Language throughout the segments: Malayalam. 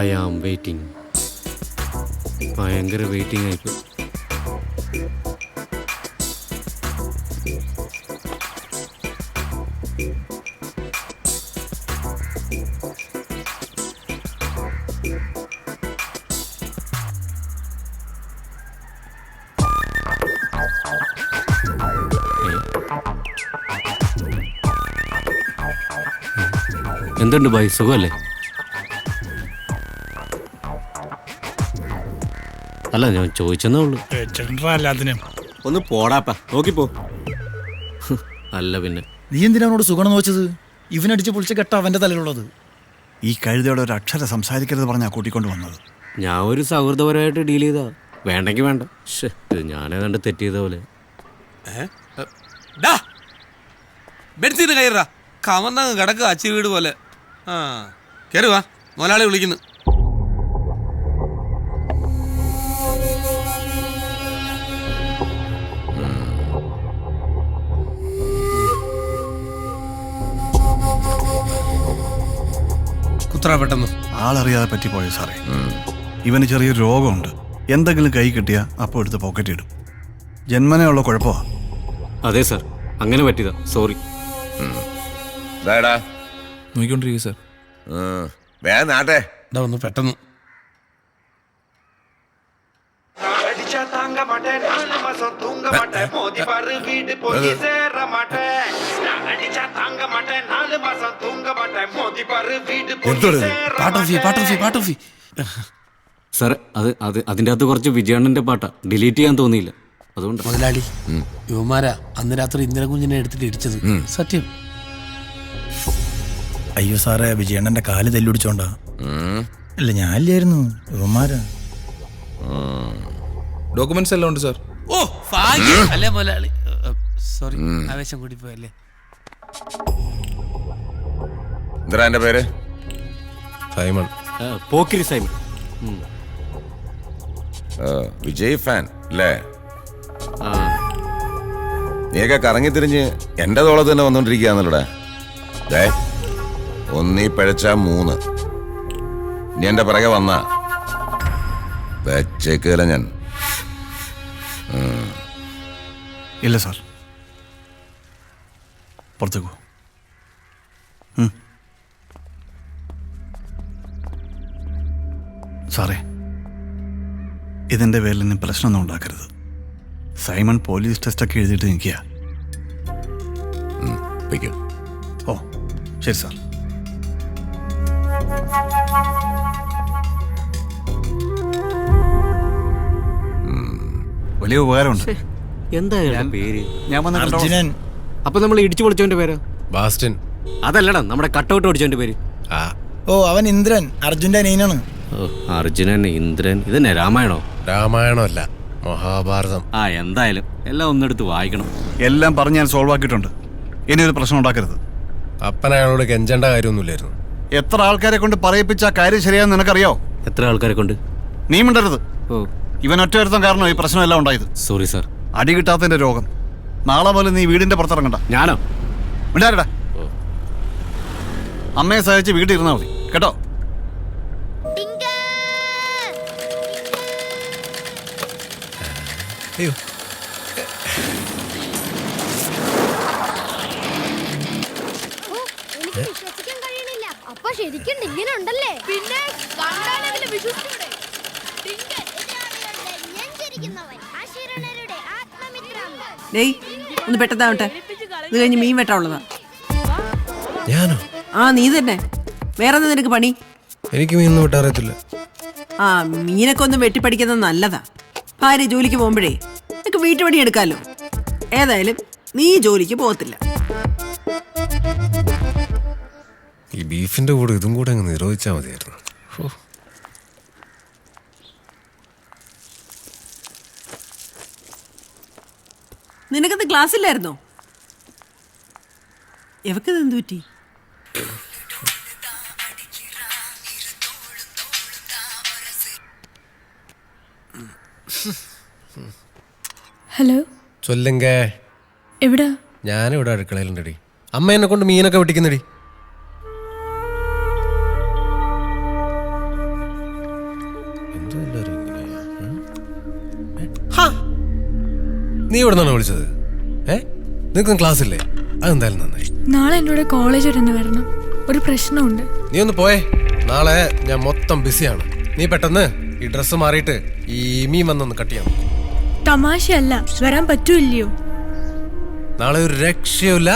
I am waiting. ഭയങ്കര വെയിറ്റിംഗ് ആയിപ്പോയി. എന്തുണ്ട് ഭായ്, സുഖമല്ലേ? അല്ല, ഞാൻ ചോദിച്ചെന്നേ ഉള്ളൂ. ഒന്ന് പോടാപ്പാ, നോക്കിപ്പോ. അല്ല പിന്നെ നീ എന്തിനാ അവനോട് സുഖം വെച്ചത്? ഇവനടിച്ച് പൊളിച്ച കെട്ട അവന്റെ തലയിലുള്ളത്. ഈ കഴുതയോടെ ഒരു അക്ഷരം സംസാരിക്കരുത് പറഞ്ഞാ കൂട്ടിക്കൊണ്ട് വന്നത്. ഞാൻ ഒരു സൗഹൃദപരമായിട്ട് ഡീൽ ചെയ്താ. വേണ്ടെങ്കിൽ വേണ്ട. ഞാനേതാണ്ട് തെറ്റ് ചെയ്ത പോലെ. ബെഡ്സീറ്റ് കയറാ, കമന്നങ്ങ് കിടക്കുക അച്ചി വീട് പോലെ. ആ കയറുവാ, മുതലാളി വിളിക്കുന്നു. കുത്ര പെട്ടെന്ന് ആളറിയാതെ പറ്റിപ്പോയോ സാറേ? ഇവന് ചെറിയൊരു രോഗമുണ്ട്. എന്തെങ്കിലും കൈ കിട്ടിയാ അപ്പോൾ എടുത്ത് പോക്കറ്റ് ഇടും. ജന്മനയുള്ള കുഴപ്പമാ. അതെ സാർ, അങ്ങനെ പറ്റിയതാ. സോറി. നോക്കിക്കൊണ്ടിരിക്കുക സാർ. വേഗം നാട്ടെ ഒന്ന് പെട്ടെന്ന്. സാറേ, അതിൻ്റെ അകത്ത് കുറച്ച് വിജയണ്ണന്റെ പാട്ടാ. ഡിലീറ്റ് ചെയ്യാൻ തോന്നിയില്ല, അതുകൊണ്ട്. മുതലാളി, യുവമാരാ അന്ന് രാത്രി ഇന്ദിര കുഞ്ഞിനെ എടുത്തിട്ട് ഇടിച്ചത്. സത്യം. അയ്യോ സാറേ, വിജയണ്ണന്റെ കാല് തല്ലുടിച്ചോണ്ടാ. അല്ല, ഞാനില്ലായിരുന്നു. ഇവന്മാരാ. ഡോക്യുമെന്റ്സ് എല്ലാം ഉണ്ട് സാർ. ഓ ഭാഗ്യം അല്ലേ മുതലാളി. സോറി, ആവേശം കൂടി പോയല്ലേ. എന്താ എന്റെ പേര്? Simon. Pokkiri Simon. Vijay fan അല്ലേ? നീയൊക്കെ കറങ്ങി തിരിഞ്ഞ് എന്റെ തോളത്ത് തന്നെ വന്നോണ്ടിരിക്കുകയാണല്ലോടാ. ഒന്നീ പഴച്ച 3. നീ എന്റെ പിറകെ വന്ന വെച്ചേക്കല ഞാൻ. ഇല്ല സാർ, പുറത്തേക്കോ. സാറേ, ഇതിൻ്റെ പേരിൽ നിന്ന് പ്രശ്നമൊന്നും ഉണ്ടാക്കരുത്. സൈമൺ പോലീസ് ടെസ്റ്റൊക്കെ എഴുതിയിട്ട് നിൽക്കുക. ഓ ശരി സാർ. വലിയ ഉപകാരമുണ്ട്. എന്തായാലും പേര് ഞാൻ വന്ന അർജുനൻ. അപ്പൊ നമ്മൾ ഇടിച്ചു പൊളിച്ചവന്റെ പേരോ? ബാസ്റ്റിൻ. അതല്ലടാ, നമ്മുടെ കട്ടൗട്ട് ഓടിച്ചവന്റെ പേര്. ഓ, അവൻ ഇന്ദ്രൻ, അർജുന്റെ അനിയനാണ്. അർജുനൻ, ഇന്ദ്രൻ. ഇതന്നെ രാമായണോ? രാമായണമല്ല, മഹാഭാരതം. എന്തായാലും എല്ലാം ഒന്നെടുത്ത് വായിക്കണം. എല്ലാം പറഞ്ഞ് ഞാൻ സോൾവ് ആക്കിയിട്ടുണ്ട്. ഇനി ഒരു പ്രശ്നം ഉണ്ടാക്കരുത്. അപ്പൻ അയാളോട് കെഞ്ചേണ്ട കാര്യമൊന്നുമില്ലായിരുന്നു. എത്ര ആൾക്കാരെ കൊണ്ട് പറയിപ്പിച്ച കാര്യം ശരിയാന്ന് നിനക്കറിയോ? എത്ര ആൾക്കാരെ കൊണ്ട്? നീ മിണ്ടരുത്. ഓ, ഇവൻ ഒറ്റ കാരണം ഈ പ്രശ്നമെല്ലാം ഉണ്ടായത്. Sorry sir. അടി കിട്ടാത്തതിന്റെ രോഗം. നാളെ പോലെ നീ വീടിന്റെ പുറത്തിറങ്ങണ്ട. ഞാനോ? മിണ്ടാരടാ. അമ്മയെ സഹായിച്ച് വീട്ടിൽ ഇരുന്നാ മതി കേട്ടോ. അയ്യോ, വിശ്വസിക്കാൻ കഴിയണില്ല. അപ്പൊ ശരിക്കും ഡിങ്കിന് ഉണ്ടല്ലേ? പിന്നെ വിശ്വസിച്ചൂടെ? ഒന്ന് പെട്ടെന്നാവട്ടെ. ഇത് കഴിഞ്ഞ് മീൻ വെട്ടാനുള്ളതാ. ഞാനോ? നീ തന്നെ. വേറെ എന്താ നിനക്ക് പണി? എനിക്ക് മീൻ വെട്ടാറിയത്തില്ല. മീനൊക്കെ ഒന്ന് വെട്ടിപ്പടിക്കുന്നത് നല്ലതാ. ഭാര്യ ജോലിക്ക് പോകുമ്പോഴേ നിനക്ക് വീട്ടുപണി എടുക്കാലോ. ഏതായാലും നീ ജോലിക്ക് പോകത്തില്ല. ഈ ബീഫിന്റെ കൂടെ ഇതും കൂടെ അങ്ങ് നിരോധിച്ചാൽ മതിയായിരുന്നു. നിനക്കത് ക്ലാസ്സില്ലായിരുന്നോ? എവക്കത് എന്തു പറ്റി? ഹലോ, ചൊല്ലുങ്ക. എവിടാ? ഞാനിവിടെ അടുക്കളയിലുണ്ടടി. അമ്മ എന്നെ കൊണ്ട് മീനൊക്കെ വെട്ടിക്കുന്നടി. നീ ഇവിടെ നിന്നാണ് വിളിച്ചത്? നിനക്കും ക്ലാസ് ഇല്ലേ? അതെന്തായാലും നന്നായി. നാളെ എന്നോട് കോളേജ് വരെ ഒന്ന് വരണം, ഒരു പ്രശ്നമുണ്ട്. നീ ഒന്ന് പോയേ, നാളെ ഞാൻ മൊത്തം ബിസിയാണ്. നീ പെട്ടെന്ന് ഈ ഡ്രസ്സ് മാറിയിട്ട് ഈ മീൻ വന്നൊന്ന് കട്ട് ചെയ്യാം. തമാശയല്ല, വരാൻ പറ്റൂല്ലയോ? നാളെ ഒരു രക്ഷയില്ല,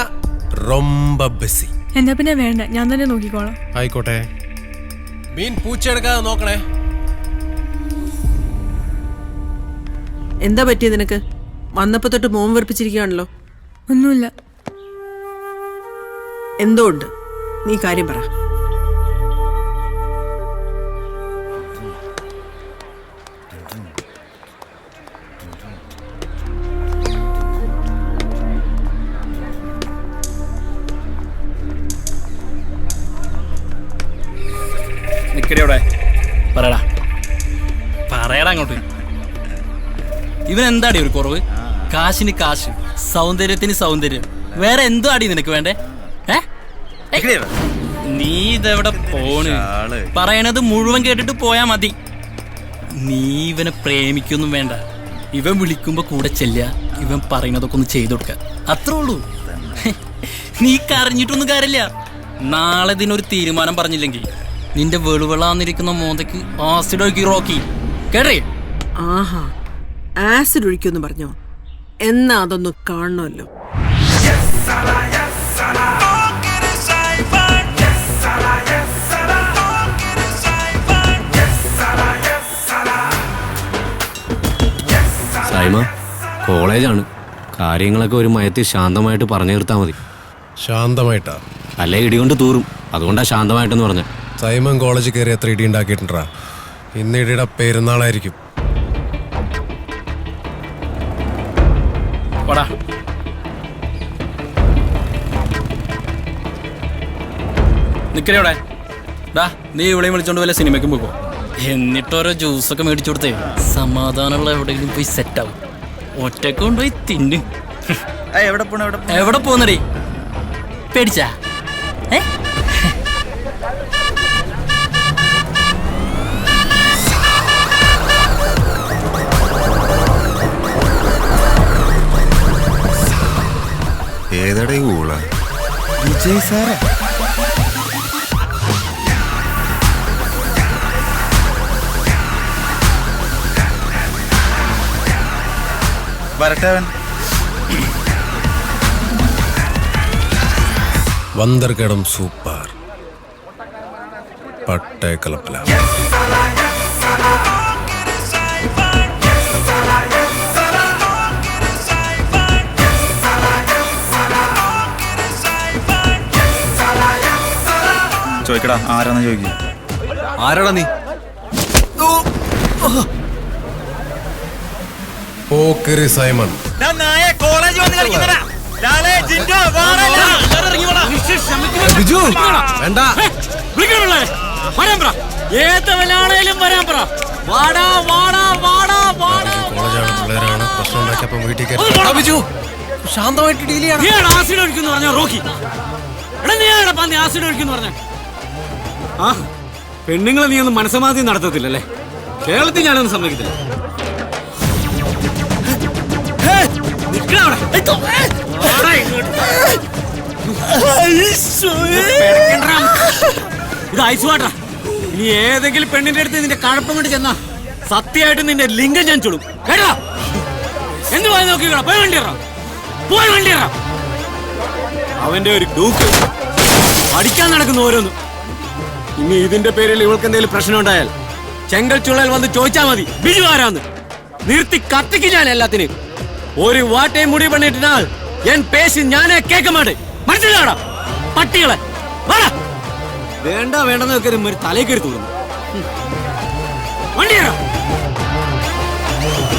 റൊമ്പ ബിസി. എന്നാ പിന്നെ വേണ്ട, ഞാൻ തന്നെ നോക്കിക്കോളാം. ആയിക്കോട്ടെ. മീൻ പൂച്ചെടുക്കാതെ നോക്കണേ. എന്താ പറ്റിയത് നിനക്ക്? വന്നപ്പോ തൊട്ട് മോൻ വെറുപ്പിച്ചിരിക്കുകയാണല്ലോ. ഒന്നുമില്ല. എന്തോ ഉണ്ട്, നീ കാര്യം പറ. നിക്കടെ പറയടാ, പറയടാ അങ്ങോട്ട്. ഇവൻ എന്താടി ഒരു കുറവ്? കാശിന് കാശ്, സൗന്ദര്യത്തിന് സൗന്ദര്യം, വേറെ എന്തോ അടി നിനക്ക് വേണ്ടേ? നീ ഇതെവിടെ പോണ്? പറയണത് മുഴുവൻ കേട്ടിട്ട് പോയാ മതി. നീ ഇവനെ പ്രേമിക്കൊന്നും വേണ്ട. ഇവൻ വിളിക്കുമ്പോ കൂടെ ചെല്ലുക, ഇവൻ പറയുന്നതൊക്കെ ഒന്ന് ചെയ്തു കൊടുക്ക, അത്രേ ഉള്ളൂ. നീ കരഞ്ഞിട്ടൊന്നും കാര്യമില്ല. നാളെ ഇതിനൊരു തീരുമാനം പറഞ്ഞില്ലെങ്കിൽ നിന്റെ വെളുവിളാന്നിരിക്കുന്ന മോന്തയ്ക്ക് ആസിഡ് ഒഴുക്കി റോക്കി കേട്ടേ. ആഹാ, ആസിഡ് ഒഴിക്കുമെന്ന് പറഞ്ഞോ? എന്നാ അതൊന്ന് കാണണമല്ലോ. സൈമ, കോളേജാണ്, കാര്യങ്ങളൊക്കെ ഒരു മയത്തിൽ ശാന്തമായിട്ട് പറഞ്ഞു തീർത്താൽ മതി. ശാന്തമായിട്ടാ? അല്ലേ ഇടികൊണ്ട് തൂറും, അതുകൊണ്ടാ ശാന്തമായിട്ടെന്ന് പറഞ്ഞ. സൈമൻ കോളേജിൽ കയറി എത്ര ഇടി ഉണ്ടാക്കിയിട്ടുണ്ടാ? ഇന്ന് ഇടിയുടെ പെരുന്നാളായിരിക്കും. നിക്കടെ നീ ഇവിടെ വിളിച്ചോണ്ട് വല്ല സിനിമയ്ക്കും പോകോ, എന്നിട്ടോരോ ജ്യൂസൊക്കെ മേടിച്ചു കൊടുത്തേ സമാധാനമുള്ള എവിടെയെങ്കിലും പോയി സെറ്റാവും. ഒറ്റക്ക് കൊണ്ടുപോയി തിന്നു. എവിടെ പോന്നടേ? പേടിച്ചാ? ഏതടേ ഊള? വിജയ് സാറേ. വരട്ടവൻ വന്തർകടം സൂപ്പർ പട്ടേ കലപ്പല. ചോദിക്കടാ, ആരാന്ന് ചോദിക്കും. ആരാടാ നീ? പോക്കരി സൈമൺ. ബിജു, വേണ്ട. കോളേജാണ്, പിള്ളേരാണ്, പ്രശ്നം ഉണ്ടാക്കിയപ്പം വീട്ടിൽ കയറി. ബിജു, ശാന്തമായിട്ട് ഡീൽ ചെയ്യണം. ആസിഡ് ഒഴിക്കുന്നു പറഞ്ഞ റോക്കി. ആസിഡ് ഒഴിക്കുന്നു പറഞ്ഞ ആ പെണ്ണുങ്ങളെ നീ ഒന്നും മനസ്സമാധി നടത്തത്തില്ലല്ലേ? കേരളത്തിൽ ഞാനൊന്നും സമ്മതിക്കത്തില്ല. ഇത് ഐസുവാട്ടാ. ഇനി ഏതെങ്കിലും പെണ്ണിന്റെ അടുത്ത് നിന്റെ കഴപ്പം കൊണ്ട് ചെന്നാ സത്യമായിട്ട് നിന്റെ ലിംഗം ഞാൻ ചുടും കേട്ടോ. എന്ത് പോയി നോക്കിക്കോളാം. പോയി വണ്ടിയറ, പോയി വണ്ടിയറ. അവന്റെ ഒരു ഡൂക്ക് പഠിക്കാൻ നടക്കുന്ന ഓരോന്നും. ഇനി ഇതിന്റെ പേരിൽ ഇവൾക്ക് എന്തെങ്കിലും പ്രശ്നം ഉണ്ടായാൽ ചെങ്കൽ ചുള്ളൽ വന്ന് ചോദിച്ചാ മതി ബിജു ആരാന്ന്. നിർത്തി കത്തിക്ക് ഞാൻ എല്ലാത്തിനും. ഒരു വാട്ടയും മുടി പണിയിട്ടാൽ എൻ പേശി ഞാനേ കേൾക്ക മാട്ടേ. മനസ്സിലാടാ പട്ടികളെ. വേണ്ട വേണ്ടെന്ന് വെക്കരുത്, തലയിൽ കയറി തൂറുന്നു. വണ്ടിയറ.